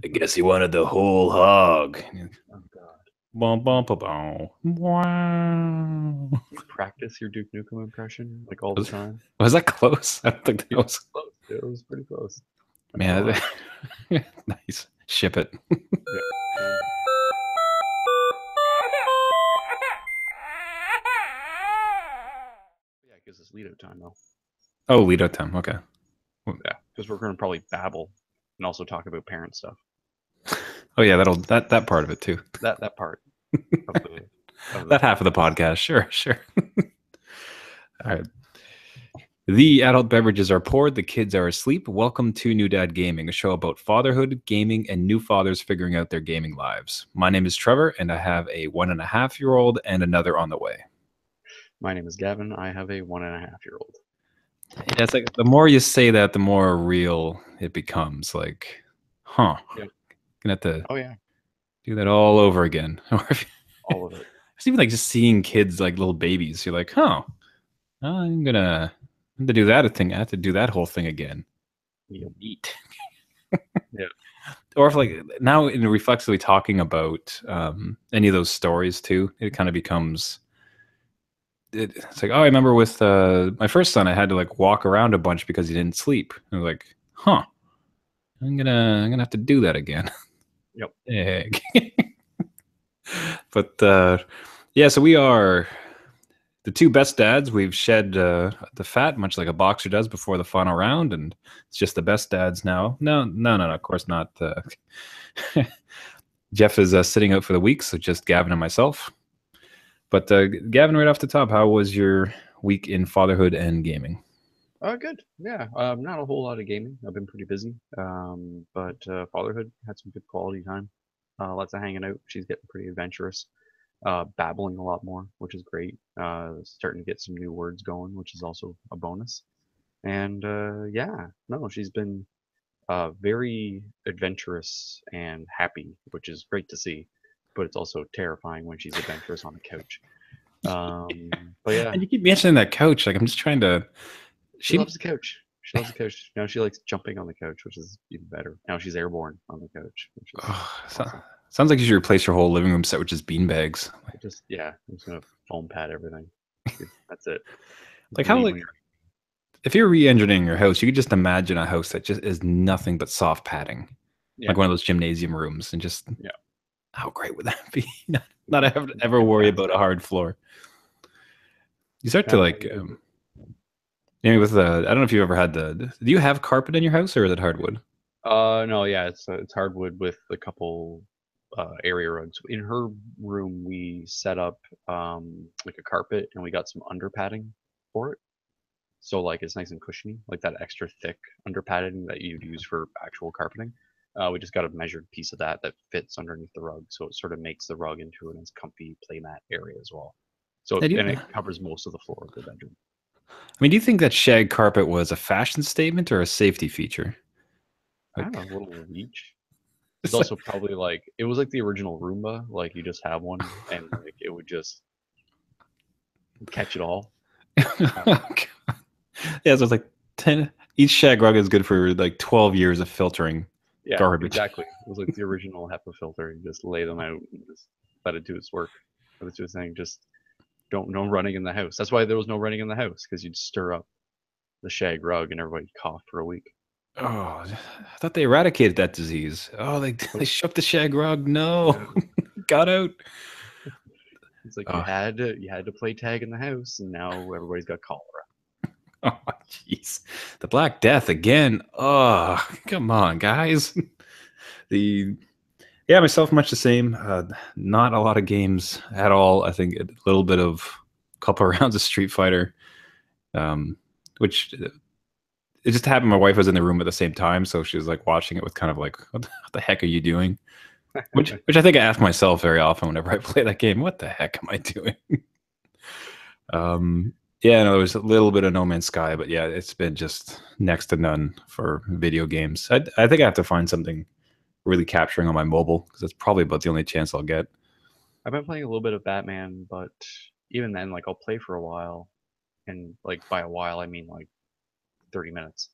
I guess he wanted the whole hog. Oh God. Bum, bum, bum, bum. Wow. You practice your Duke Nukem impression like all the Was, time. was that close? I don't think that It was. was close. It was pretty close. Not gonna Man, lie. nice. Ship it. Yeah. Um, yeah, it gives us lead out time though. Oh, lead out time. Okay. Yeah, because we're gonna probably babble and also talk about parent stuff. Oh yeah, that part of it too. That part of the That half of the podcast. podcast. Sure, sure. All right. The adult beverages are poured, the kids are asleep. Welcome to New Dad Gaming, a show about fatherhood, gaming, and new fathers figuring out their gaming lives. My name is Trevor, and I have a 1.5-year-old and another on the way. My name is Gavin. I have a 1.5-year-old. Yeah, it's like the more you say that, the more real it becomes. Like, huh? Yep. Gonna have to Oh yeah, do that all over again. Or all of it. it's even like just seeing kids like little babies. You're like, huh? I'm gonna do that thing. I have to do that whole thing again. Yep. Neat. Yeah. Or if like now in reflexively talking about any of those stories too, it kind of becomes it's like, oh, I remember with my first son, I had to like walk around a bunch because he didn't sleep. I was like, huh, I'm gonna have to do that again. Yep. Egg. But yeah, so we are the two best dads. We've shed the fat, much like a boxer does before the final round, and it's just the best dads now. No, no, no, no, of course not. Jeff is sitting out for the week, so just Gavin and myself. But Gavin, right off the top, how was your week in fatherhood and gaming? Good. Yeah. Not a whole lot of gaming. I've been pretty busy. But fatherhood had some good quality time. Lots of hanging out. She's getting pretty adventurous. Babbling a lot more, which is great. Starting to get some new words going, which is also a bonus. And yeah, no, she's been very adventurous and happy, which is great to see. But it's also terrifying when she's adventurous on the couch. But yeah, And you keep mentioning that couch. Like I'm just trying to. she She loves the couch. She loves the couch. Now she likes jumping on the couch, which is even better. Now she's airborne on the couch, which is awesome. sounds like you should replace your whole living room set with just beanbags. It just yeah, I'm just gonna foam pad everything. That's it. That's Like what you how need like when you're if you're re-engineering your house, you could just imagine a house that just is nothing but soft padding, yeah, like one of those gymnasium rooms, and just yeah. how great would that be? Not ever Get worry past about it. a hard floor. You start to How like, you doing? with I don't know if you ever had the. Do you have carpet in your house or is it hardwood? No, yeah, it's hardwood with a couple area rugs. In her room, we set up like a carpet and we got some under padding for it. So like it's nice and cushiony, like that extra thick under padding that you'd use for actual carpeting. We just got a measured piece of that fits underneath the rug, so it sort of makes the rug into a nice comfy playmat area as well. So I do. and it covers most of the floor of the bedroom. I mean, do you think that shag carpet was a fashion statement or a safety feature? I don't know, Like, a little of each. It's it's like, also probably like it was like the original Roomba, like you just have one and like it would just catch it all. Um, yeah, so it's like 10. Each shag rug is good for like 12 years of filtering yeah, garbage. exactly. It was like the original HEPA filter. You just lay them out and just let it do its work. But it's just saying, just don't no running in the house. That's why there was no running in the house because you'd stir up the shag rug and everybody coughed for a week. Oh, I thought they eradicated that disease. Oh, they Nope. they shook the shag rug. No, No. got out. It's like Oh, you had to play tag in the house, and now everybody's got cholera. oh, jeez, the Black Death again. Oh, come on, guys. The Yeah, myself much the same. Not a lot of games at all. I think a little bit of couple of rounds of Street Fighter, um, which it just happened. My wife was in the room at the same time, so she was like watching it with kind of like, what the heck are you doing? Which I think I ask myself very often whenever I play that game. What the heck am I doing? Um, yeah, no, there was a little bit of No Man's Sky, but yeah, it's been just next to none for video games. I think I have to find something really capturing on my mobile because that's probably about the only chance I'll get. I've been playing a little bit of Batman, but even then, like I'll play for a while, and like by a while I mean like 30 minutes,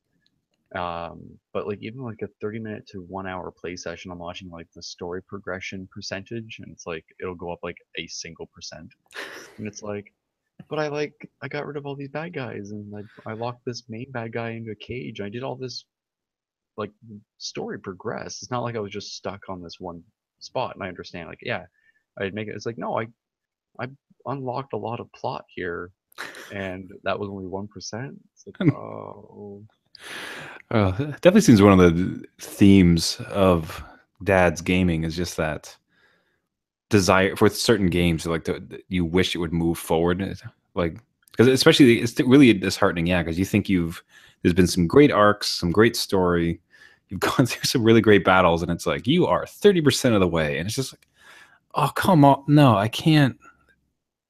But like even like a 30-minute to 1 hour play session, I'm watching like the story progression percentage, and it's like it'll go up like a single percent, and it's like, but I got rid of all these bad guys, and I locked this main bad guy into a cage. I did all this like story progress. It's not like I was just stuck on this one spot. And I understand, like, yeah, I'd make it. It's like, no, I unlocked a lot of plot here, and that was only 1%. It's like, oh, It definitely seems one of the themes of dad's gaming is just that desire for certain games, like you wish it would move forward, like because especially it's really disheartening, yeah, because you think there's been some great arcs, some great story, you've gone through some really great battles, and it's like you are 30% of the way, and it's just like, oh come on, no, I can't, yeah,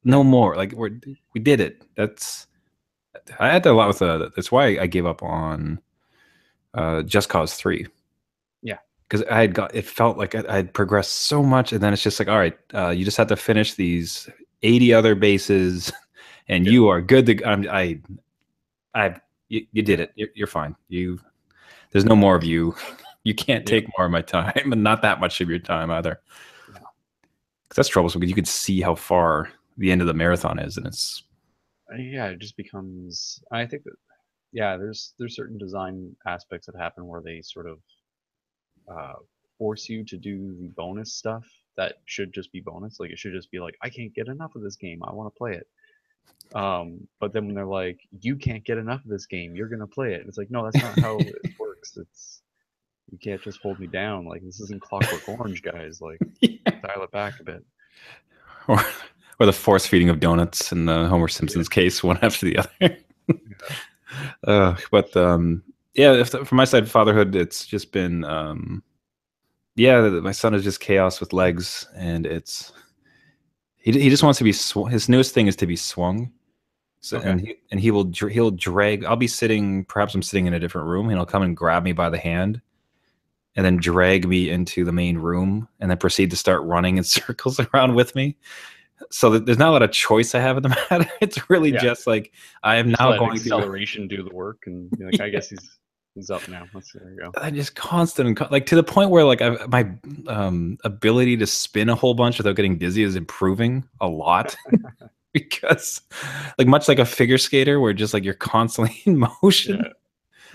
no more. Like we did it. That's I had that a lot with that's why I gave up on Just Cause 3 yeah, because I had got it felt like I had progressed so much, and then it's just like, all right, you just have to finish these 80 other bases, and yeah, you are good to. You did yeah, it. You're fine. There's no more of you. You can't yeah, take more of my time, and not that much of your time either. yeah. 'Cause that's troublesome because you can see how far the end of the marathon is, and it's Yeah, it just becomes. I think that yeah, there's certain design aspects that happen where they sort of uh, force you to do the bonus stuff that should just be bonus. Like it should just be like, I can't get enough of this game. I want to play it. But then when they're like, you can't get enough of this game, you're gonna play it. It's like, no, that's not how it works. It's you can't just hold me down. Like this isn't Clockwork Orange, guys. Like dial it back a bit. or or the force feeding of donuts in the Homer Yeah. Simpson's case, one after the other. Yeah. But yeah, from my side, fatherhood, it's just been yeah, my son is just chaos with legs, and he just wants to be his newest thing is to be swung. So Okay. he will he'll drag. I'll be sitting, perhaps I'm sitting in a different room, and he'll come and grab me by the hand, and then drag me into the main room, and then proceed to start running in circles around with me. So there's not a lot of choice I have in the matter. It's really Yeah. just like I am Just now let going through. acceleration do the work, and you're like, I guess he's up now. Let's there you go. I'm just constant and like to the point where like my ability to spin a whole bunch without getting dizzy is improving a lot because like much like a figure skater where just like you're constantly in Yeah. motion. Like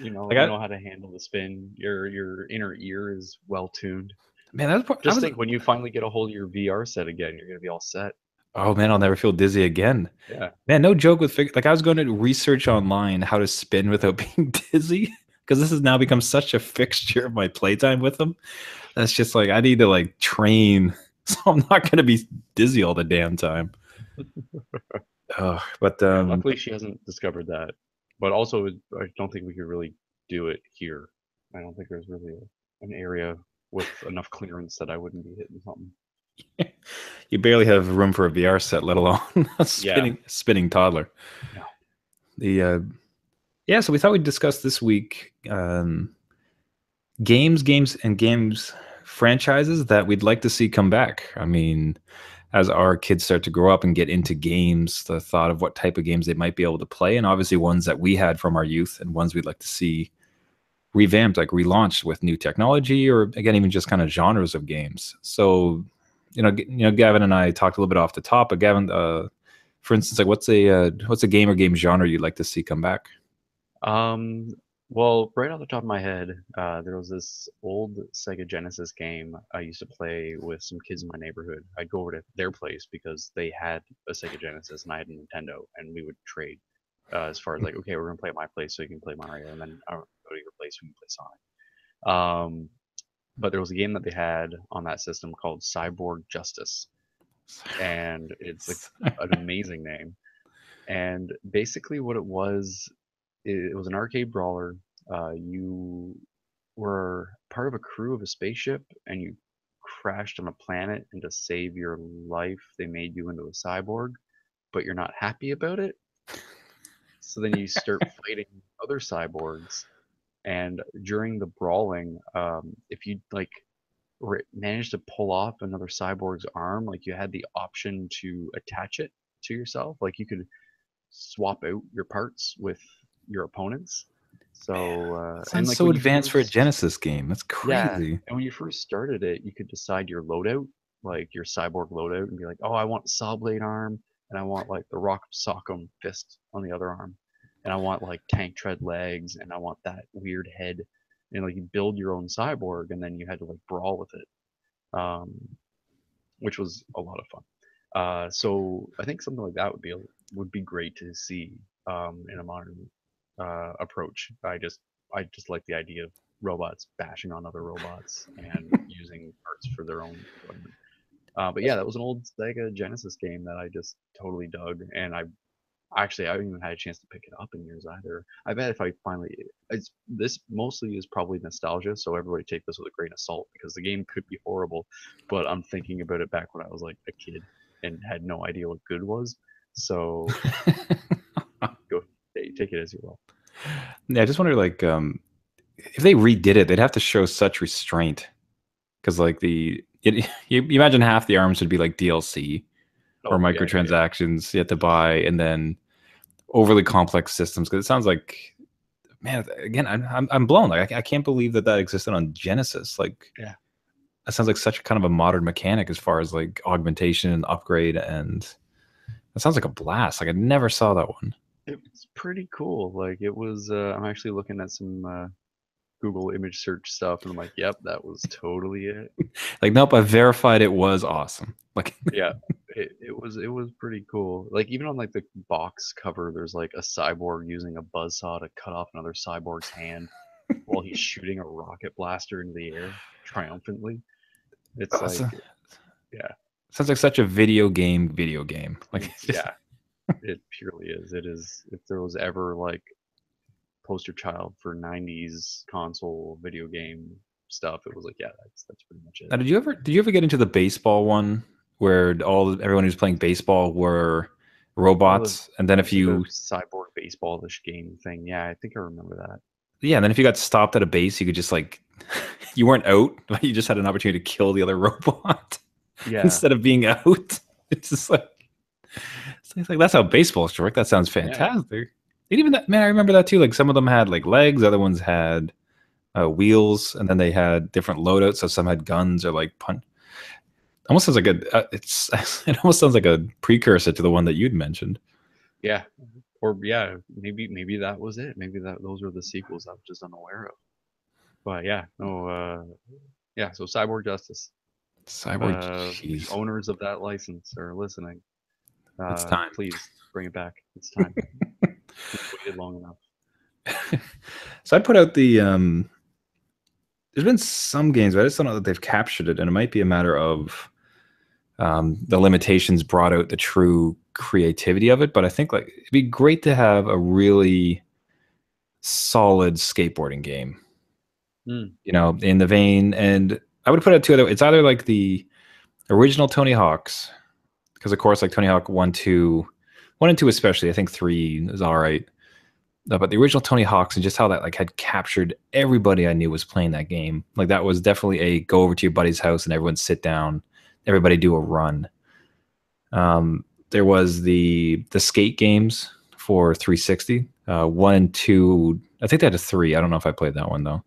You know how to handle the spin. Your inner ear is well tuned. man, I Just was think when you finally get a hold of your VR set again, you're gonna be all set. oh man, I'll never feel dizzy again. Yeah. Man, no joke with figure. Like I was going to research online how to spin without being dizzy because this has now become such a fixture of my playtime with them. That's just like I need to like train so I'm not going to be dizzy all the damn time. But Yeah. Luckily, she hasn't discovered that. But also, I don't think we could really do it here. I don't think there's really an area with enough clearance that I wouldn't be hitting something. you barely have room for a VR set, let alone a Yeah. spinning toddler. No. The yeah, so we thought we'd discuss this week games franchises that we'd like to see come back. I mean, as our kids start to grow up and get into games, the thought of what type of games they might be able to play, and obviously ones that we had from our youth and ones we'd like to see revamped, like relaunched with new technology, or again, even just kind of genres of games. So, Gavin and I talked a little bit off the top, but Gavin, for instance, like what's a game or game genre you'd like to see come back? Um, well, right off the top of my head, there was this old Sega Genesis game I used to play with some kids in my neighborhood. I'd go over to their place because they had a Sega Genesis and I had a Nintendo, and we would trade as far as like, okay, we're gonna play at my place so you can play Mario, and then I'll go to your place so you can play Sonic. But there was a game that they had on that system called Cyborg Justice, and it's like an amazing name. And basically, what it was an arcade brawler. You were part of a crew of a spaceship, and you crashed on a planet, and to save your life, they made you into a cyborg, but you're not happy about it. So then you start fighting other cyborgs, and during the brawling, if you like managed to pull off another cyborg's arm, like you had the option to attach it to yourself, like you could swap out your parts with your opponents. So That and sounds like so when you advanced for a first Genesis game. That's yeah, crazy. and when you first started it, you could decide your loadout, like your cyborg loadout, and be like, oh, I want saw blade arm, and I want like the rock sock'em fist on the other arm, and I want like tank tread legs, and I want that weird head, and like you build your own cyborg, and then you had to like brawl with it, which was a lot of fun. So I think something like that would be great to see in a modern approach. I just like the idea of robots bashing on other robots and using parts for their own enjoyment. But yeah, that was an old Sega Genesis game that I just totally dug, and I haven't even had a chance to pick it up in years either. I bet if I finally, this mostly is probably nostalgia, so everybody take this with a grain of salt because the game could be horrible, but I'm thinking about it back when I was like a kid and had no idea what good was. So go take it as you will. Yeah, I just wonder, like, if they redid it, they'd have to show such restraint because, like, you imagine half the arms would be like DLC or Oh yeah, yeah, yeah. microtransactions you have to buy, and then overly complex systems. Because it sounds like, man, again, I'm blown. Like, I can't believe that existed on Genesis. Like, Yeah. that sounds like such kind of a modern mechanic as far as like augmentation and upgrade, and that sounds like a blast. Like, I never saw that one. It's pretty cool. Like it was. I'm actually looking at some Google image search stuff, and I'm like, yep, that was totally it. Like, nope, I verified it was awesome. Like, Yeah, it was pretty cool. Like even on like the box cover, there's like a cyborg using a buzzsaw to cut off another cyborg's hand while he's shooting a rocket blaster into the air triumphantly. It's like, yeah, sounds like such a video game. Video game. Like, it's just yeah, it purely is. It is. If there was ever like poster child for '90s console video game stuff, it was like, yeah, that's pretty much it. now, did you ever get into the baseball one where everyone who's playing baseball were Oh, the robots, and then if it's like a you cyborg baseballish game thing. Yeah, I think I remember that. yeah, and then if you got stopped at a base, you could just like you weren't out, but you just had an opportunity to kill the other robot Yeah, instead of being out. It's just like it's like that's how baseballs work. That sounds yeah, fantastic. And even that, man, I remember that too. Like some of them had like legs, other ones had wheels, and then they had different loadouts. So some had guns or like punch. Almost sounds like it's it almost sounds like a precursor to the one that you'd mentioned. yeah. Or yeah, maybe that was it. Maybe that those were the sequels I was just unaware of. But yeah, no, yeah. So Cyborg Justice. Cyborg, If the jeez, owners of that license are listening, it's time. please bring it back. It's time. We've waited long enough. So I put out the there's been some games, but I just don't know that they've captured it, and it might be a matter of the limitations brought out the true creativity of it. But I think like it'd be great to have a really solid skateboarding game, Mm, in the vein. And I would put out two other. It's either like the original Tony Hawk's, because of course, like Tony Hawk 1 and 2 especially. I think 3 is all right. But the original Tony Hawk's and just how that like had captured everybody I knew was playing that game. Like that was definitely a go over to your buddy's house and everyone sit down, everybody do a run. There was the skate games for 360, 1 and 2. I think they had a 3. I don't know if I played that one though.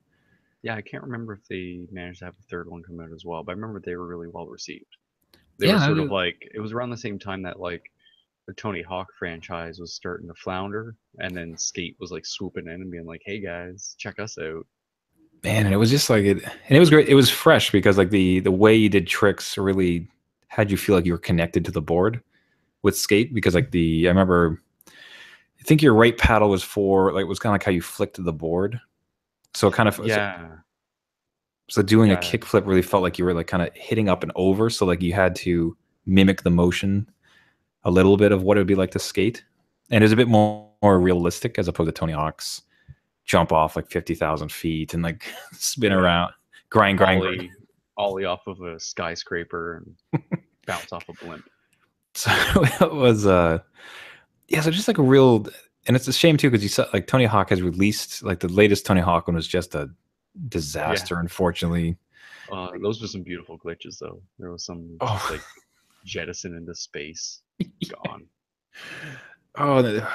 yeah, I can't remember if they managed to have a third one come out as well, but I remember they were really well received. They were Yeah, sort of like it was around the same time that like the Tony Hawk franchise was starting to flounder, and then Skate was like swooping in and being like, "Hey guys, check us out." man, and it was just like it, and it was great. It was fresh because like the way you did tricks really had you feel like you were connected to the board with skate because like I remember I think your right paddle was kind of like how you flicked the board. So it kind of Yeah, so doing a yeah, kickflip really felt like you were like kind of hitting up and over. So like you had to mimic the motion a little bit of what it would be like to skate, and it was a bit more realistic as opposed to Tony Hawk's jump off like 50,000 feet and like spin yeah. around, grind. Ollie off of a skyscraper and bounce off a blimp. So it was yeah, so just like a real, and it's a shame too because you saw like Tony Hawk has released like the latest Tony Hawk one was just a Yeah, disaster, unfortunately. those were some beautiful glitches though. There was some just Oh, like jettison into space, gone. oh,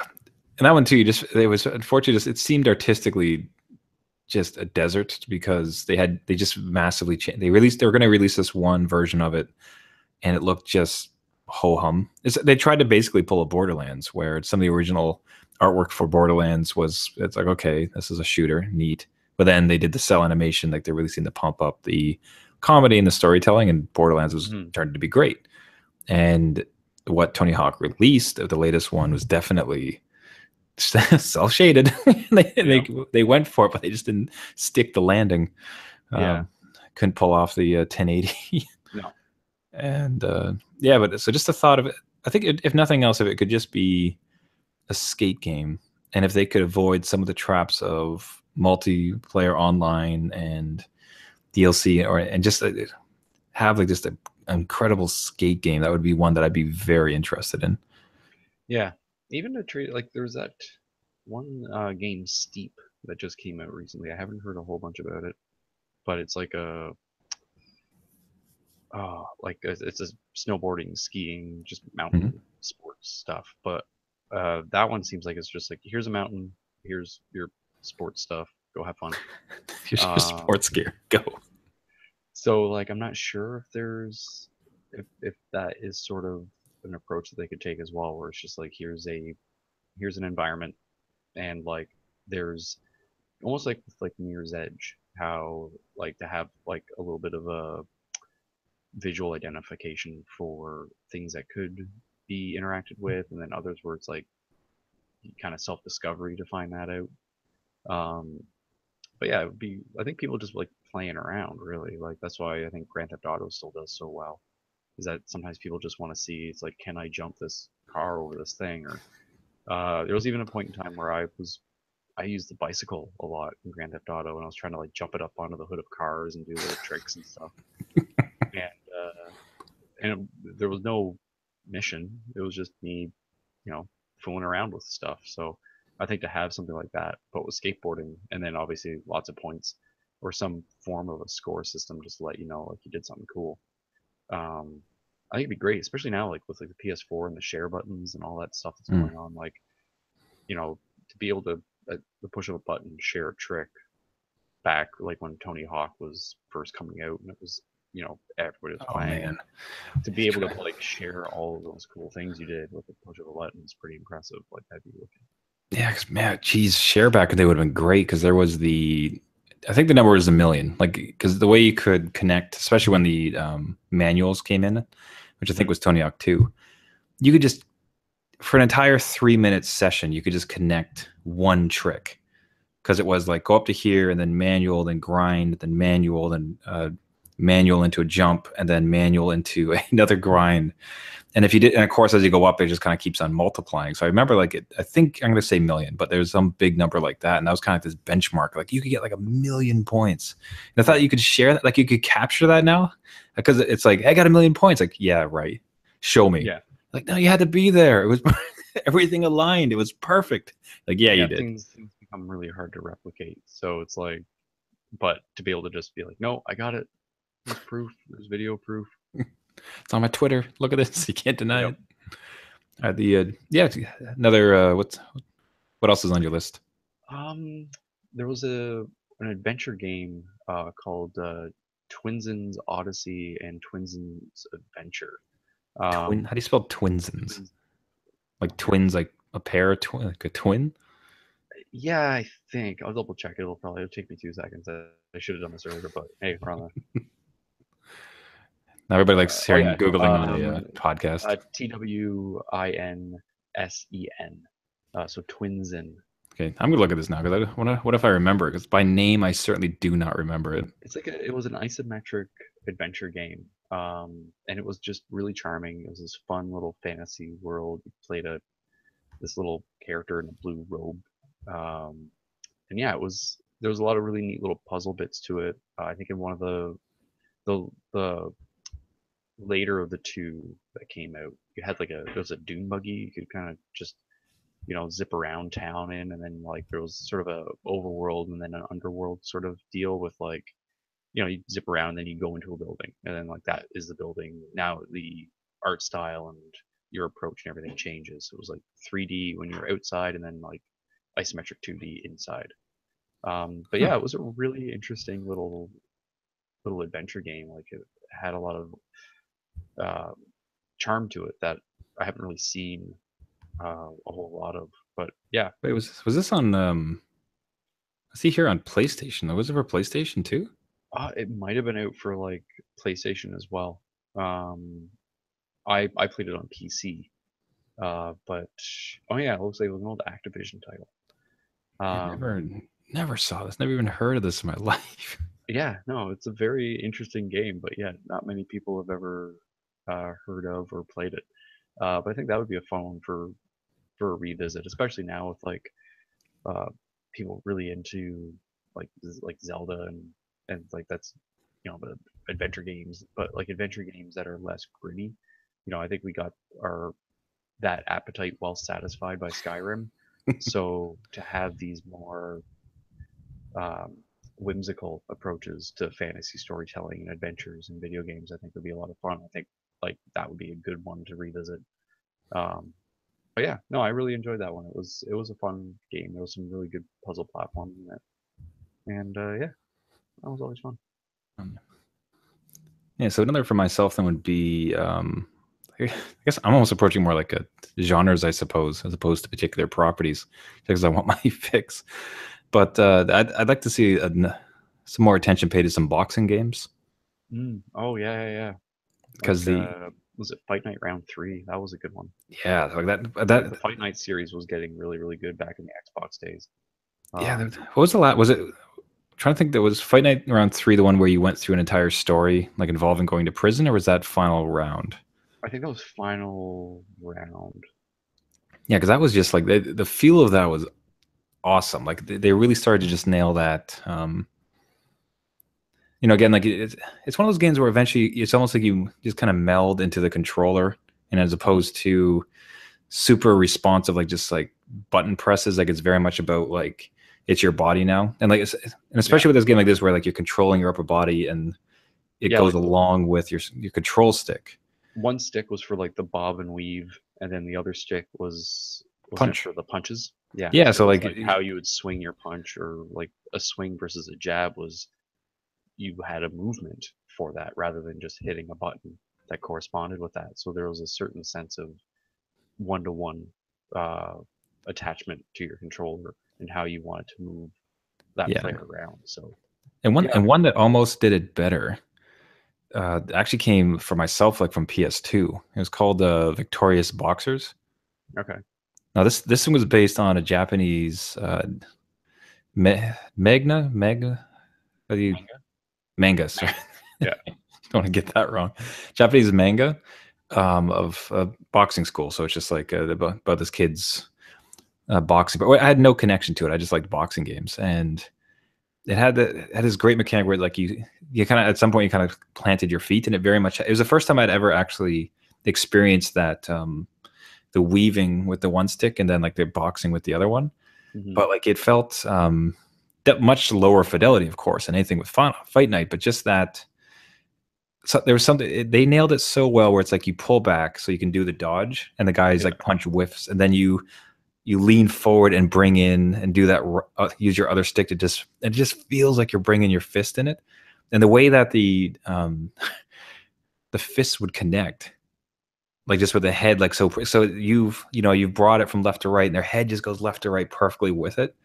And that one too, you just it was unfortunately just it seemed artistically just a desert because they just massively changed. They were going to release this one version of it, and it looked just ho hum. They tried to basically pull a Borderlands, where some of the original artwork for Borderlands was it's like okay, this is a shooter, neat. But then they did the cell animation, like they're releasing to pump up the comedy and the storytelling, and Borderlands was Hmm. turned to be great. And what Tony Hawk released, the latest one, was definitely self shaded. they, Yeah. they they went for it, but they just didn't stick the landing. Yeah. Um, couldn't pull off the 1080. No. And yeah, but so just the thought of it, I think if nothing else, if it could just be a skate game, and if they could avoid some of the traps of multiplayer online and DLC, or and just have like just an incredible skate game, that would be one that I'd be very interested in. Yeah. Even to treat like there was that one game Steep that just came out recently. I haven't heard a whole bunch about it, but it's like a it's a snowboarding, skiing, just Mhm. mountain sports stuff. But that one seems like it's just like here's a mountain, here's your sports stuff, go have fun. Here's your Um, sports gear, go. so like I'm not sure if there's if that is sort of an approach that they could take as well, where it's just like here's an environment and like there's almost like with like Mirror's Edge, how like to have like a little bit of a visual identification for things that could be interacted with, and then others where it's like kind of self-discovery to find that out. Um, but yeah, it would be. I think people just like playing around, really. Like that's why I think Grand Theft Auto still does so well. Is that sometimes people just want to see it's like, can I jump this car over this thing? Or there was even a point in time where I used the bicycle a lot in Grand Theft Auto, and I was trying to like jump it up onto the hood of cars and do little tricks and stuff. And there was no mission. It was just me, fooling around with stuff. So I think to have something like that, but with skateboarding, and then obviously lots of points or some form of a score system just to let you know like you did something cool. Um, I think it'd be great, especially now like with like the PS4 and the share buttons and all that stuff that's Mm. going on. Like to be able to the push of a button share a trick back like when Tony Hawk was first coming out and it was everybody was Oh playing, and man, to be able to like share all of those cool things you did with the push of a button is pretty impressive. Like that'd be looking. yeah, 'cause, man, geez, share back they would have been great because there was the, I think the number was a million, like because the way you could connect, especially when the manuals came in, which I think Hmm. was Tony Hawk 2, you could just for an entire 3 minute session, you could just connect one trick because it was like go up to here and then manual, then grind, then manual, then manual into a jump, and then manual into another grind. And if you did, and of course, as you go up, it just kind of keeps on multiplying. So I remember, like, I think I'm going to say million, but there's some big number like that, and that was kind of like this benchmark. Like, you could get like 1 million points. And I thought Yeah. you could share that, like, you could capture that now, because it's like, I got 1 million points. Like, yeah, right. Show me. Yeah. Like, no, you had to be there. It was everything aligned. It was perfect. Like, yeah, you Yeah. did. Things become really hard to replicate. So it's like, but to be able to just be like, no, I got it. There's proof. There's video proof. It's on my Twitter. Look at this. You can't deny Yep. it. Yeah, another. What else is on your list? Um, there was an adventure game called Twinsen's Odyssey and Twinsen's Adventure. Twin. Um, How do you spell twinsons? Twins, Like twins, like a pair of twin, like a twin. yeah, I think I'll double check. It'll take me 2 seconds. I should have done this earlier, but hey, we're on Now everybody likes oh hearing yeah, googling on a podcast. Twinsen. So Twinsen. Okay, I'm gonna look at this now because I want to. What if I remember it? Because by name, I certainly do not remember it. It's like it was an isometric adventure game, and it was just really charming. It was this fun little fantasy world. You played this little character in a blue robe, um, and yeah, it was there was a lot of really neat little puzzle bits to it. I think in one of the later of the two that came out, you had like there was a dune buggy you could kind of just zip around town in, and then like there was sort of a overworld and then an underworld sort of deal with like you zip around and then you go into a building and then like that is the building now. The art style and your approach and everything changes. It was like 3D when you're outside, and then like isometric 2D inside. But Huh. yeah, it was a really interesting little adventure game. Like it had a lot of uh, charm to it that I haven't really seen a whole lot of. But yeah, Wait, was this on? I see here on PlayStation. Though, was it for PlayStation too? it might have been out for like PlayStation as well. Um, I played it on PC, but oh yeah, it looks like it was an old Activision title. I Um, never saw this. Never even heard of this in my life. yeah, no, it's a very interesting game, but yeah, not many people have ever heard of or played it. But I think that would be a fun one for a revisit, especially now with like uh, people really into like Zelda and like that's the adventure games, but like adventure games that are less gritty. I think we got our that appetite well satisfied by Skyrim. So to have these more um, whimsical approaches to fantasy storytelling and adventures in video games, I think would be a lot of fun. I think like that would be a good one to revisit. Um, but yeah, no, I really enjoyed that one. It was a fun game. There was some really good puzzle platforms in it, and yeah, that was always fun. Um, yeah. So another for myself then would be. I guess I'm almost approaching more like a genres, I suppose, as opposed to particular properties, because I want my fix. But I'd like to see some more attention paid to some boxing games Oh yeah, yeah, yeah. because Like the was it Fight Night Round 3? That was a good one. yeah like Like the that Fight Night series was getting really, really good back in the Xbox days. yeah. Um, What was the last? Was it? Trying to think. That was Fight Night Round 3, the one where you went through an entire story like involving going to prison, or was that final round? I think that was Final Round. Yeah, because that was just like the feel of that was awesome. Like they really started to just nail that. Again, like it's one of those games where eventually it's almost like you just kind of meld into the controller, and as Mhm. opposed to super responsive, like just like button presses, like it's very much about like it's your body now, and and Yeah, especially with this game like this, where like you're controlling your upper body and it yeah. goes Like along with your control stick one stick was for like the bob and weave, and then the other stick wasn't it punch. for the punches? Yeah. Yeah, So so it was like like how you would swing your punch, or like a swing versus a jab was you had a movement for that rather than just hitting a button that corresponded with that. So there was a certain sense of one-to-one uh, attachment to your controller and how you wanted to move that yeah, player around. So and yeah, one that almost did it better actually came for myself like from PS2. It was called Victorious Boxers. okay, Now this one was based on a Japanese manga. How do you manga, manga? Sorry, manga. Yeah. don't want to get that wrong. Japanese manga of boxing school. So it's just like about this kid's boxing. But I had no connection to it. I just liked boxing games, and it had this great mechanic where like you kind of at some point you kind of planted your feet, and it was the first time I'd ever actually experienced that the weaving with the one stick and then like the boxing with the other one. Hmm. But like it felt that much lower fidelity, of course, than anything with Fight Night, but just that. So there was something they nailed it so well where it's like you pull back so you can do the dodge and the guy's Yeah. like punch whiffs and then you lean forward and bring in and do that use your other stick to just it just feels like you're bringing your fist in it, and the way that the fists would connect like just with the head like so you've brought it from left to right and their head just goes left to right perfectly with it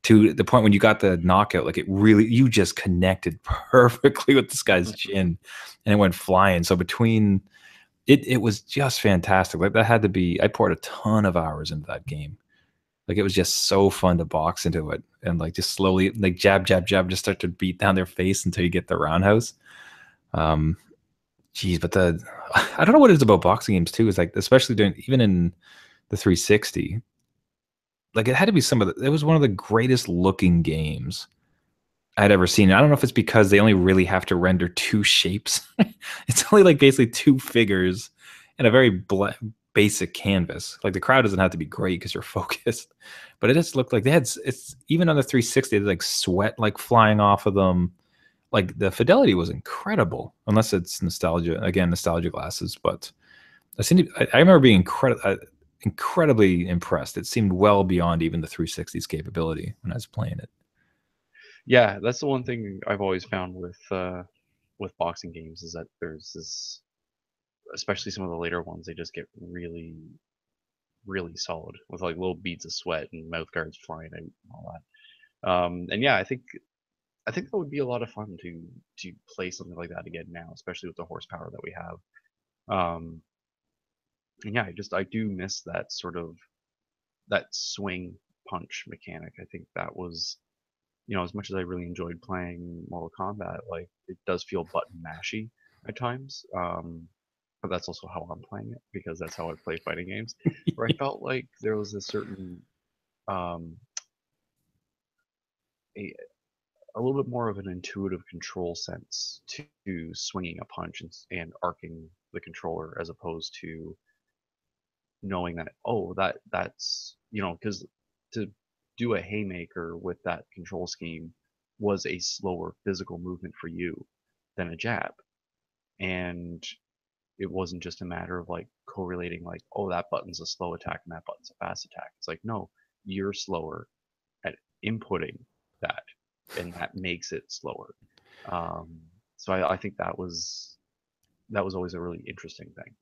to the point when you got the knockout, like it really, you just connected perfectly with this guy's chin and it went flying. So between it was just fantastic. Like that had to be, I poured a ton of hours into that game. Like it was just so fun to box into it and like just slowly, like jab, jab, jab, just start to beat down their face until you get the roundhouse. Um, Geez, but I don't know what it is about boxing games too. Is like, especially during, even in the 360, like it had to be it was one of the greatest looking games I'd ever seen. I don't know if it's because they only really have to render two shapes. It's only like basically two figures and a very basic canvas. Like the crowd doesn't have to be great because you're focused, but it just looked like it's even on the 360, they had like sweat like flying off of them. Like the fidelity was incredible, unless it's nostalgia again, nostalgia glasses. But I remember being incredibly impressed. It seemed well beyond even the 360's capability when I was playing it. Yeah, that's the one thing I've always found with boxing games is that there's this, especially some of the later ones, they just get really, really solid with like little beads of sweat and mouth guards flying out and all that. And yeah, I think that would be a lot of fun to play something like that again now, especially with the horsepower that we have. Um, and yeah, I do miss that sort of that swing punch mechanic. I think that was, you know, as much as I really enjoyed playing Mortal Kombat, like it does feel button mashy at times. But that's also how I'm playing it because that's how I play fighting games. Where I felt like there was a certain um, a a little bit more of an intuitive control sense to swinging a punch and arcing the controller as opposed to knowing that, oh, that's, you know, because to do a haymaker with that control scheme was a slower physical movement for you than a jab. And it wasn't just a matter of like correlating like, oh, that button's a slow attack and that button's a fast attack. It's like, no, you're slower at inputting that, and that makes it slower. Um, so I think that was always a really interesting thing.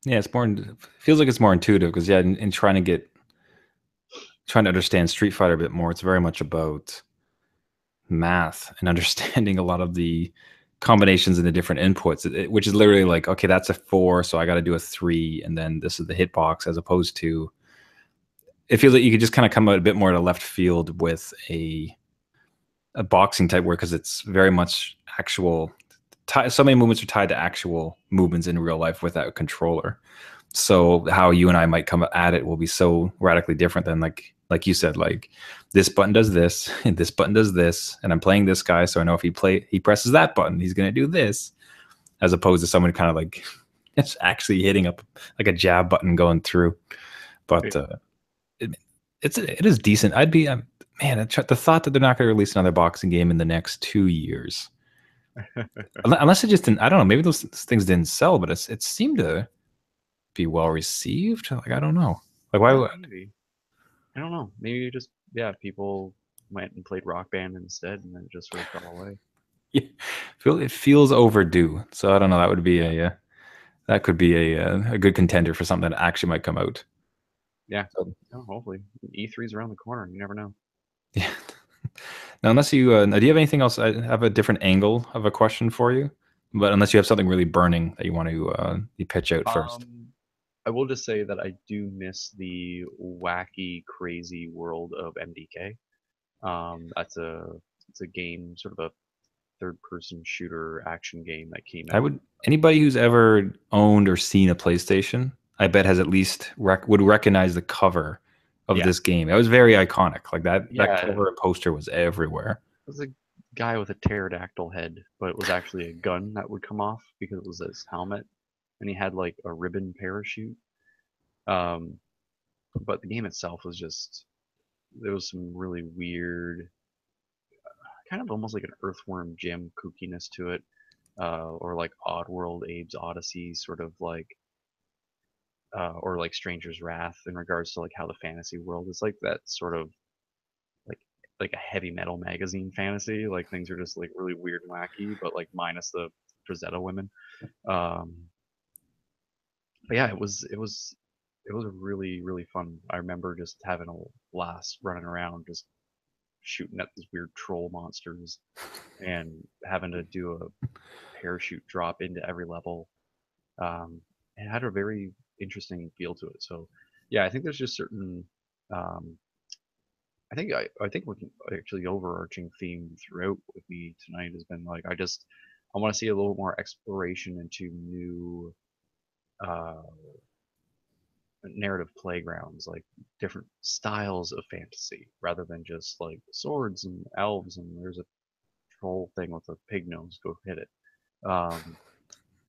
Yeah, it's more feels like it's more intuitive because yeah, in trying to understand Street Fighter a bit more, it's very much about math and understanding a lot of the combinations and the different inputs, which is literally like, okay, that's a 4, so I got to do a 3, and then this is the hitbox, as opposed to it feels like you could just kind of come out a bit more to left field with a boxing type work because it's very much actual. So many movements are tied to actual movements in real life without a controller. So how you and I might come at it will be so radically different than like you said, like this button does this and this button does this, and I'm playing this guy, so I know if he presses that button, he's gonna do this, as opposed to someone kind of like it's actually hitting up like a jab button going through. But it, it is decent. I'd be man, the thought that they're not going to release another boxing game in the next 2 years, unless it just didn't. I don't know. Maybe those things didn't sell, but it seemed to be well received. Like I don't know. Like why? Yeah, maybe. I don't know. Maybe just yeah, people went and played Rock Band instead, and then it just sort of fell away. Yeah, it feels overdue. So I don't know. That would be Yeah, that could be a good contender for something that actually might come out. yeah. So, Oh, hopefully, E3's around the corner. You never know. yeah. Now, unless you do you have anything else? I have a different angle of a question for you, but unless you have something really burning that you want to you pitch out first. Um, I will just say that I do miss the wacky, crazy world of MDK. That's a it's a game, sort of a third-person shooter action game that came I out. would anybody who's ever owned or seen a PlayStation, I bet has at least would recognize the cover of Yeah, this game. It was very iconic. Like that yeah. cover and poster was everywhere. It was a guy with a pterodactyl head, but it was actually a gun that would come off because it was his helmet, and he had like a ribbon parachute. Um, but the game itself was just there was some really weird, kind of almost like an Earthworm Jim kookiness to it, or like Oddworld Abe's Odyssey, sort of like, or like Stranger's Wrath in regards to like how the fantasy world is like that sort of like like a heavy metal magazine fantasy. Like things are just like really weird and wacky, but like minus the Frazetta women. Um, but yeah, it was really really fun. I remember just having a blast running around, just shooting at these weird troll monsters and having to do a parachute drop into every level. It had a very interesting feel to it. So yeah, I think there's just certain um, I think what actually overarching theme throughout with me tonight has been like I want to see a little more exploration into new uh, narrative playgrounds, like different styles of fantasy, rather than just like swords and elves and there's a troll thing with a pig nose, go hit it. Um,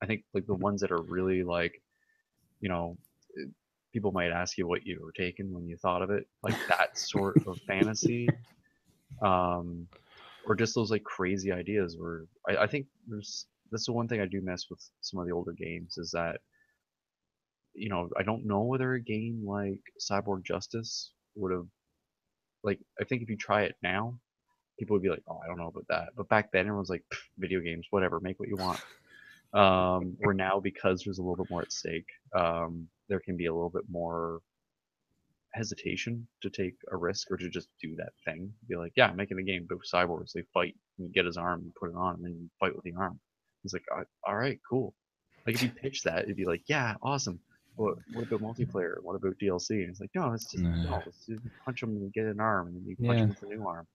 I think like the ones that are really like, you know, people might ask you what you were taking when you thought of it, like that sort of fantasy, um, or just those like crazy ideas. Where I think that's the one thing I do miss with some of the older games is that I don't know whether a game like Cyborg Justice would have like. I think if you try it now, people would be like, "Oh, I don't know about that." But back then, everyone's like, "Pff, "Video games, whatever, make what you want." Where now, because there's a little bit more at stake, there can be a little bit more hesitation to take a risk or to just do that thing. Be like, yeah, I'm making a game about cyborgs. They fight, and you get his arm, you put it on, and then you fight with the arm. He's like, all right, cool. Like if you pitch that, it'd be like, yeah, awesome. What about multiplayer? What about DLC? And it's like, no, it's just Uh, no. It's just you punch him and you get an arm, and then you punch yeah, him with a new arm.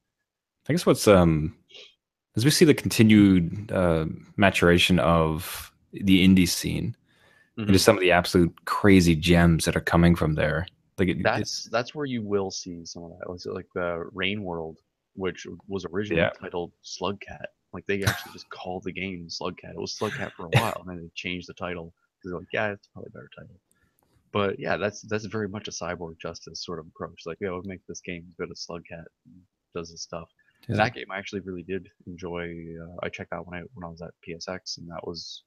I guess what's as we see the continued maturation of the indie scene and Hmm. just some of the absolute crazy gems that are coming from there. Like it's That's where you will see some of that. Like the Rainworld, which was originally yeah, titled Slugcat. Like they actually just called the game Slugcat. It was Slugcat for a while, and then they changed the title because they're like, yeah, it's probably a better title. But yeah, that's very much a Cyborg Justice sort of approach. Like, yeah, we'll make this game as good as Slugcat does this stuff. And yeah. that game I actually really did enjoy. I checked that one out when I was at PSX, and that was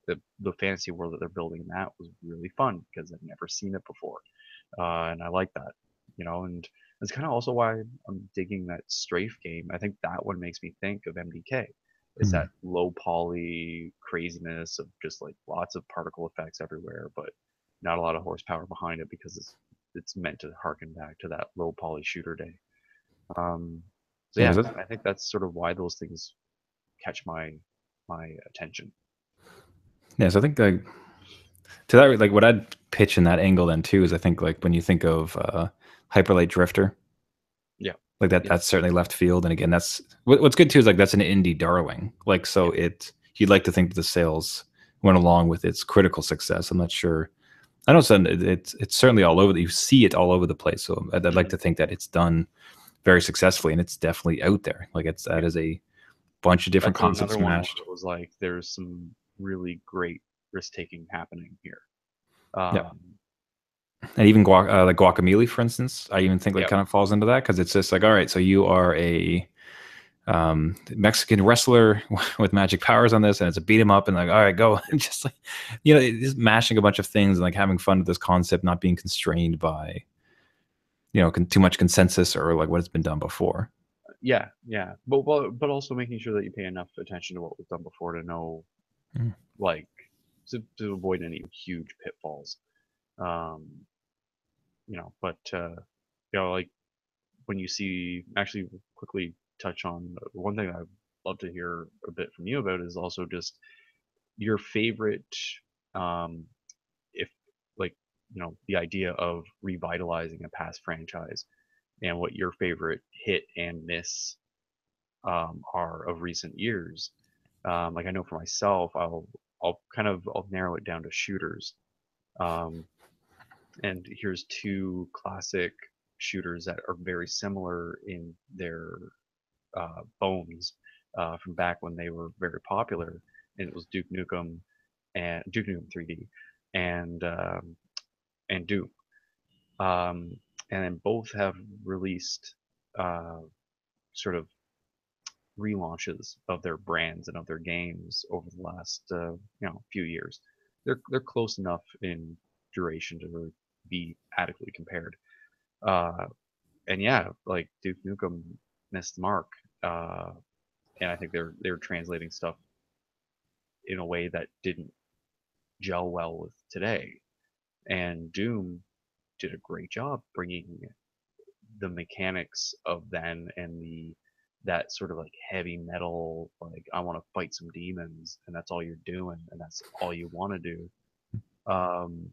the fantasy world that they're building. And that was really fun because I'd never seen it before, and I like that, and that's kind of also why I'm digging that Strafe game. I think that one makes me think of MDK. It's Hmm. that low poly craziness of just like lots of particle effects everywhere, but not a lot of horsepower behind it because it's meant to harken back to that low poly shooter day. Um, so Yeah, yeah, 'cause I think that's sort of why those things catch my attention. yeah, so I think like to that, like what I'd pitch in that angle then too is I think like when you think of Hyperlight Drifter, Yeah, like yeah, that's certainly left field. And again, that's what's good too is like that's an indie darling. Like so, yeah. you'd like to think that the sales went along with its critical success. I'm not sure. I know it's certainly all over. You see it all over the place. So I'd like Mhm. to think that it's done very successfully, and it's definitely out there. Like that is a bunch of different That's concepts another one where mashed. it was like there's some really great risk taking happening here. Yeah, Um, and even like Guacamole, for instance, I even think like yeah, kind of falls into that because it's just like, all right, so you are a Mexican wrestler with magic powers on this, and it's a beat 'em up, and like, all right, go, and just like, just mashing a bunch of things and like having fun with this concept, not being constrained by too much consensus or like what has been done before. yeah. But also making sure that you pay enough attention to what was done before to know Mm. like to avoid any huge pitfalls. Um, but like when you see actually quickly touch on one thing I'd love to hear a bit from you about is also just your favorite um if like the idea of revitalizing a past franchise and what your favorite hit and miss are of recent years. Like I know for myself, I'll narrow it down to shooters. Um, and here's two classic shooters that are very similar in their bones from back when they were very popular, and it was Duke Nukem 3D and Doom. Um, and then both have released uh, sort of relaunches of their brands and of their games over the last few years. They're close enough in duration to really be adequately compared. Uh, and yeah, like Duke Nukem missed the mark, uh, and I think they're translating stuff in a way that didn't gel well with today. And Doom did a great job bringing the mechanics of then and the that sort of like heavy metal, like I want to fight some demons, and that's all you're doing, and that's all you want to do. Um,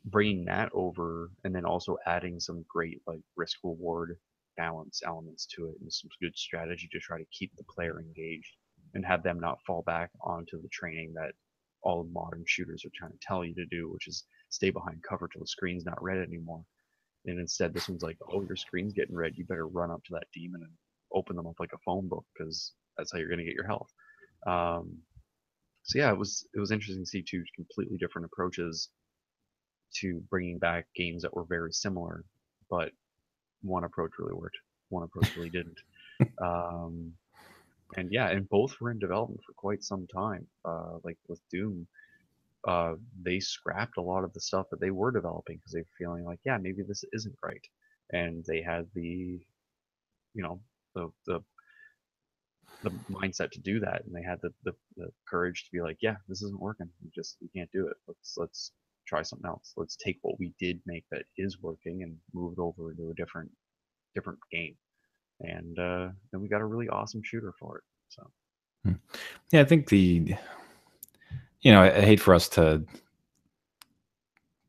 Bringing that over, and then also adding some great like risk reward balance elements to it, and some good strategy to try to keep the player engaged and have them not fall back onto the training that all modern shooters are trying to tell you to do, which is stay behind cover till the screen's not red anymore. And instead, this one's like, oh, your screen's getting red. You better run up to that demon and open them up like a phone book because that's how you're going to get your health. Um, so yeah, it was interesting to see two completely different approaches to bringing back games that were very similar, but one approach really worked, one approach really didn't. Um, and yeah, and both were in development for quite some time. Like with Doom, they scrapped a lot of the stuff that they were developing because they were feeling like, yeah, maybe this isn't right, and they had you know, the the mindset to do that, and they had the courage to be like, yeah, this isn't working. We can't do it. Let's try something else. Let's take what we did make that is working and move it over into a different game. And then we got a really awesome shooter for it. So Yeah, I think I hate for us to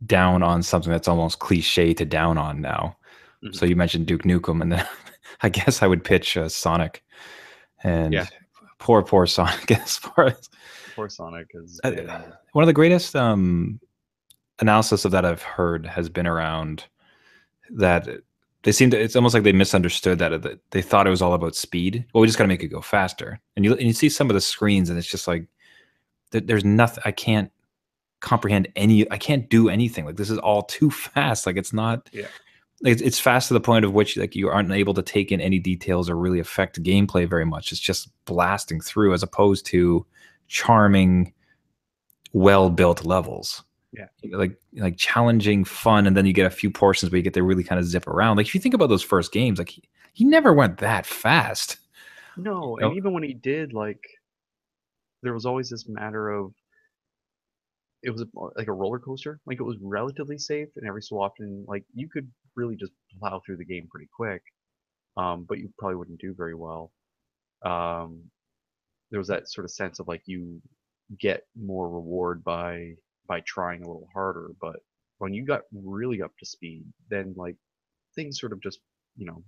down on something that's almost cliche to down on now. mhm. So you mentioned Duke Nukem, and then I guess I would pitch Sonic, Yeah, and poor Sonic as far as poor Sonic has uh, been. one of the greatest analysis of that I've heard has been around that they seem to. It's almost like they misunderstood that they thought it was all about speed. Well, we just got to make it go faster, and you see some of the screens, and it's just like there's nothing. I can't comprehend any. I can't do anything. Like this is all too fast. Like it's not. Yeah. It's fast to the point of which like you aren't able to take in any details or really affect gameplay very much. It's just blasting through as opposed to charming, well-built levels. Yeah. Like challenging, fun, and then you get a few portions where you get to really kind of zip around. Like if you think about those first games, like he never went that fast. No, You and know? even when he did, like, there was always this matter of it was like a roller coaster. Like it was relatively safe, and every so often, like you could really just plow through the game pretty quick, but you probably wouldn't do very well. Um, there was that sort of sense of like you get more reward by trying a little harder, but when you got really up to speed, then like things sort of just, you know,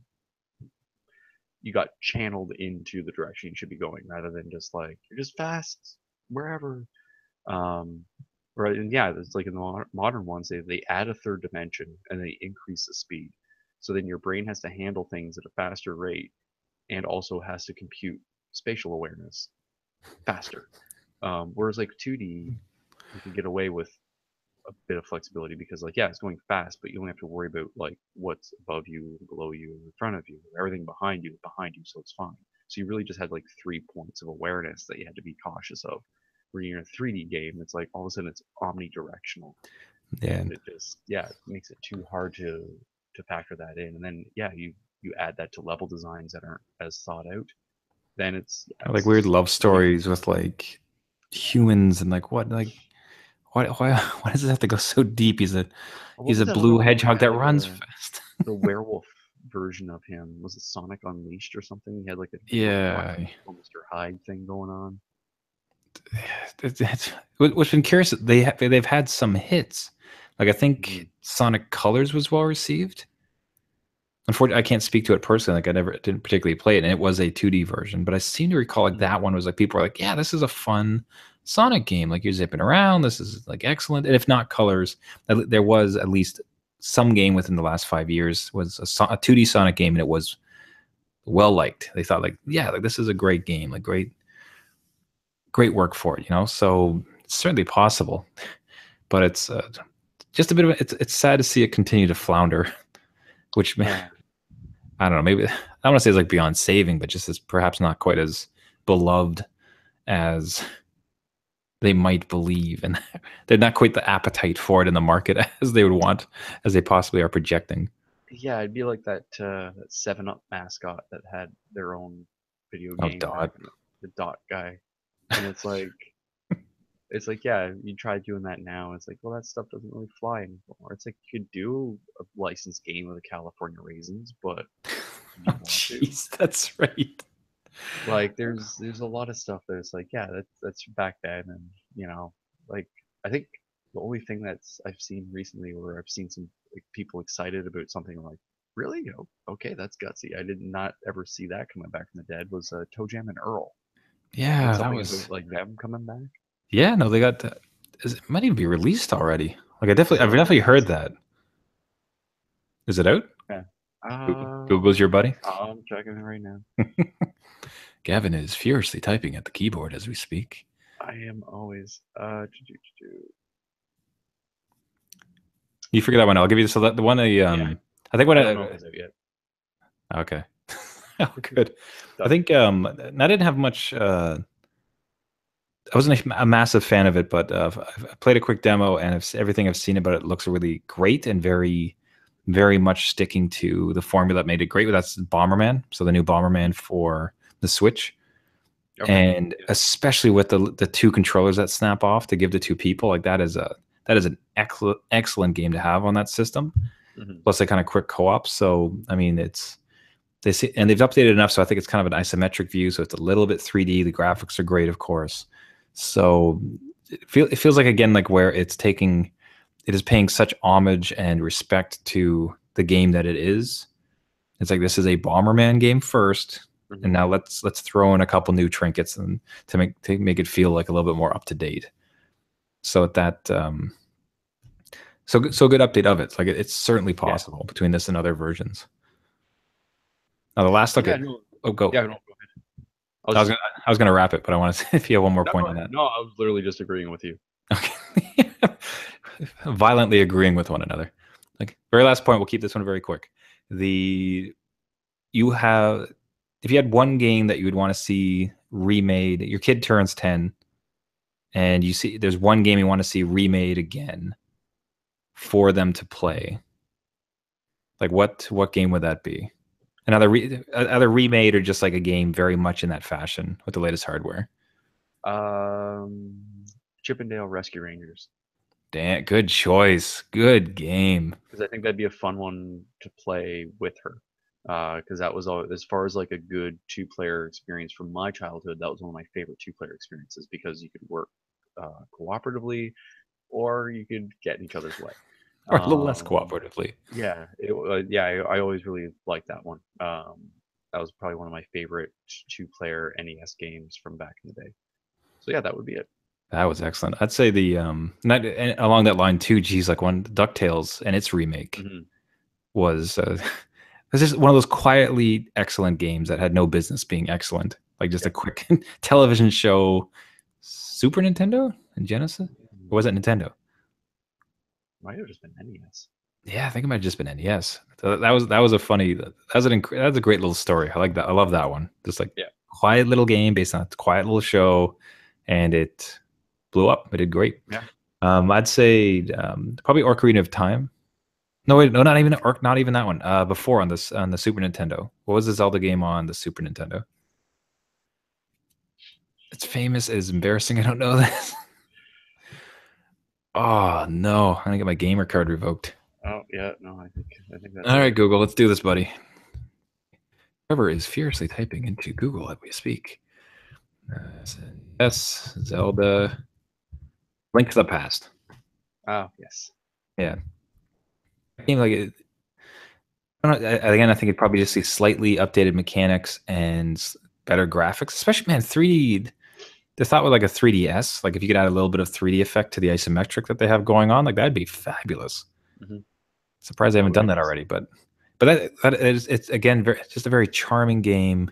you got channeled into the direction you should be going rather than just like you're just fast wherever. Um, right, and yeah, it's like in the modern ones, they add a third dimension and they increase the speed. So then your brain has to handle things at a faster rate and also has to compute spatial awareness faster. Whereas like 2D, you can get away with a bit of flexibility because like yeah, it's going fast, but you don't have to worry about like what's above you, below you, in front of you, everything behind you, so it's fine. So you really just had like 3 points of awareness that you had to be cautious of. Where you're in a 3D game, it's like all of a sudden it's omnidirectional, Yeah. and it just yeah, it makes it too hard to factor that in. And then yeah, you add that to level designs that aren't as thought out, then yeah, Like it's weird just love completely stories with like humans and like what like why does it have to go so deep? what He's was a that other blue one where hedgehog you that had runs fast. the werewolf version of him? Was it Sonic Unleashed or something? He had like a Yeah. Bucky or Mr. Hyde thing going on. What's been curious, they've had some hits. Like I think Mhm. Sonic Colors was well received. Unfortunately, I can't speak to it personally. Like I never didn't particularly play it, and it was a 2D version. But I seem to recall like Mhm. that one was like people were like, "Yeah, this is a fun Sonic game. Like you're zipping around. This is like excellent." And if not Colors, there was at least some game within the last 5 years was a 2D Sonic game, and it was well liked. They thought like, "Yeah, like this is a great game. Like great work for it." So it's certainly possible, but it's just a bit of it's sad to see it continue to flounder, which Yeah. I don't know. Maybe I don't want to say it's like beyond saving, but just as perhaps not quite as beloved as they might believe, and they're not quite the appetite for it in the market as they would want, as they possibly are projecting. Yeah, it'd be like that 7 Up mascot that had their own video Oh, game back Dot. in the dot guy. And it's like yeah, you try doing that now, it's like, well that stuff doesn't really fly anymore. It's like you could do a licensed game with the California raisins, but do you Oh, want to? jeez, that's right. Like there's a lot of stuff that it's like, yeah, that's back then, and you know, like I think the only thing that's I've seen recently where I've seen some like, people excited about something like, really? Oh, okay, that's gutsy. I did not ever see that coming back from the dead. Was Toe Jam and Earl. Like Yeah, that something was. about like them coming back. Yeah, no, they got. It might even be released already. Like I've Zelda definitely heard released. that. Is it out? Yeah. Google's your buddy. I'm checking it right now. Gavin is furiously typing at the keyboard as we speak. I am always You figure that one. I'll give you the one. yeah. I think what I don't know if it's out yet. okay. Oh, good. I Done. think I didn't have much I wasn't a massive fan of it, but I've played a quick demo, and everything I've seen about it looks really great and very much sticking to the formula that made it great. That's Bomberman, so the new Bomberman for the Switch, Okay. and especially with the two controllers that snap off to give to two people, like that is an excellent game to have on that system. Hmm. Plus, they kind of quick co-op. So I mean, they see, and they've updated enough, so I think it's kind of an isometric view, so it's a little bit 3D. The graphics are great, of course. So it feels like, again, like where it is paying such homage and respect to the game that it is. It's like this is a Bomberman game first, and Hmm. now let's throw in a couple new trinkets and to make it feel like a little bit more up to date. So that so good update of it. Like it's certainly Yeah. possible between this and other versions. Now the last look Yeah. at No. oh go. Yeah. No. Go ahead. I was I was just gonna I was gonna wrap it, but I want to see if you have one more no. point Go on ahead. that. No, I was literally just agreeing with you. Okay. Violently agreeing with one another. Like very last point, we'll keep this one very quick. The you have if you had one game that you would want to see remade, your kid turns 10 and you see there's one game you want to see remade again for them to play. Like what game would that be? Either remade or just like a game very much in that fashion with the latest hardware. Um, Chippendale Rescue Rangers, Damn, good choice. Good game. because I think that'd be a fun one to play with her. Because that was all as far as like a good two-player experience from my childhood. That was one of my favorite two-player experiences because you could work cooperatively or you could get in each other's way. Or a little less Um, cooperatively. I always really liked that one. That was probably one of my favorite two-player NES games from back in the day. So yeah, that would be it. That was excellent. I'd say the not and along that line too. Geez, like one DuckTales and its remake Hmm. was this is one of those quietly excellent games that had no business being excellent. Like just Yeah. a quick television show. Super Nintendo and Genesis, or was it Nintendo? Might have just been NES. Yeah, I think it might have just been NES. So that was a funny that was that was a great little story. I like that. I love that one. Just like Yeah. quiet little game based on a quiet little show, and it blew up. It did great. Yeah. I'd say probably Ocarina of Time. No, wait, no, not even that one. Before on this on the Super Nintendo. What was the Zelda game on the Super Nintendo? It's famous. It's embarrassing. I don't know this. Oh no, I'm gonna get my gamer card revoked. Oh yeah, no, I think that's All right, it. Google, let's do this, buddy. Trevor is furiously typing into Google as we speak. Yes, Zelda. Link to the Past. Oh yes. Yeah, game like it, again, I think it probably just see slightly updated mechanics and better graphics, especially man 3D. The thought with like a 3DS, like if you could add a little bit of 3D effect to the isometric that they have going on, like that'd be fabulous. Hmm. Surprised they That haven't would done be that nice. already, but that is it's again just a very charming game.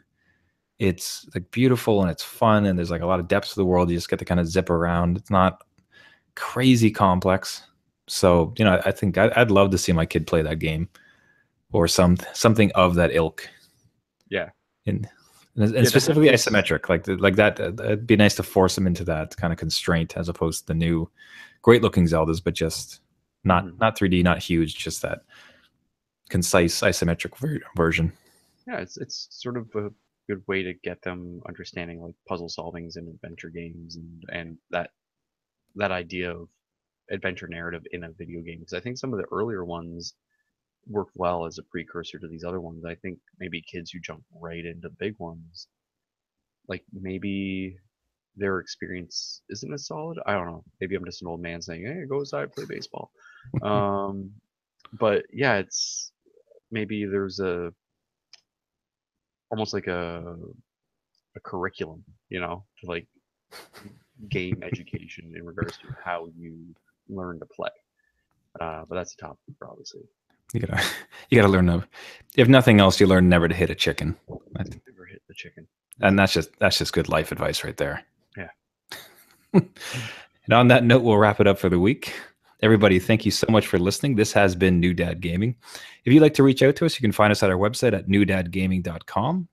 It's like beautiful and it's fun and there's like a lot of depth to the world. You just get to kind of zip around. It's not crazy complex. So I think I'd love to see my kid play that game or something of that ilk. Yeah. And Yeah, to have specifically this. isometric, like that. It'd be nice to force them into that kind of constraint as opposed to the new, great looking Zeldas, but just Hmm. not 3D, not huge, just that concise isometric version. Yeah, it's sort of a good way to get them understanding like puzzle solvings and adventure games and that idea of adventure narrative in a video game. Because I think some of the earlier ones worked well as a precursor to these other ones. I think maybe kids who jump right into big ones, like maybe their experience isn't as solid. I don't know. Maybe I'm just an old man saying, "Hey, go outside, play baseball." Um, but yeah, it's maybe there's a almost like a curriculum, to like game education in regards to how you learn to play. But that's a topic for obviously. You gotta you gotta learn to. If nothing else, you learn never to hit a chicken. Never hit the chicken. And that's just good life advice right there. Yeah. And on that note, we'll wrap it up for the week. Everybody, thank you so much for listening. This has been New Dad Gaming. If you'd like to reach out to us, you can find us at our website at newdadgaming.com.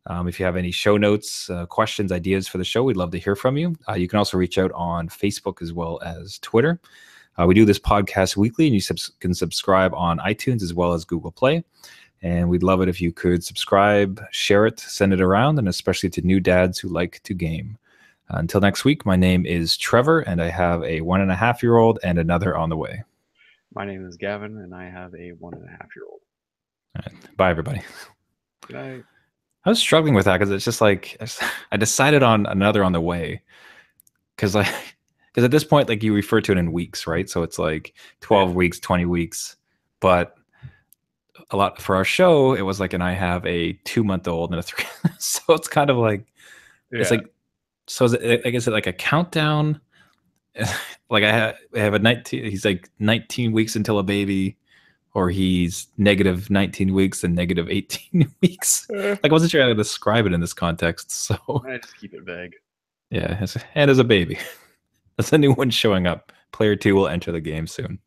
If you have any show notes, questions, ideas for the show, we'd love to hear from you. You can also reach out on Facebook as well as Twitter. We do this podcast weekly, and you can subscribe on iTunes as well as Google Play. And we'd love it if you could subscribe, share it, send it around, and especially to new dads who like to game. Until next week, my name is Trevor, and I have a 1.5-year-old and another on the way. My name is Gavin, and I have a 1.5-year-old. All right. Bye, everybody. Good night. I was struggling with that because it's just like I decided on another on the way because at this point, like, you refer to it in weeks, right? So it's like 12 weeks, 20 weeks. But a lot for our show, it was like, and I have a 2-month-old and a 3. So it's kind of like, it's like, so is it, like, is it like a countdown? Like I have a 19, he's like 19 weeks until a baby, or he's negative 19 weeks and negative 18 weeks. Like, I wasn't sure how to describe it in this context. So I just keep it vague. Yeah, and as a baby. That's a new one showing up. Player 2 will enter the game soon.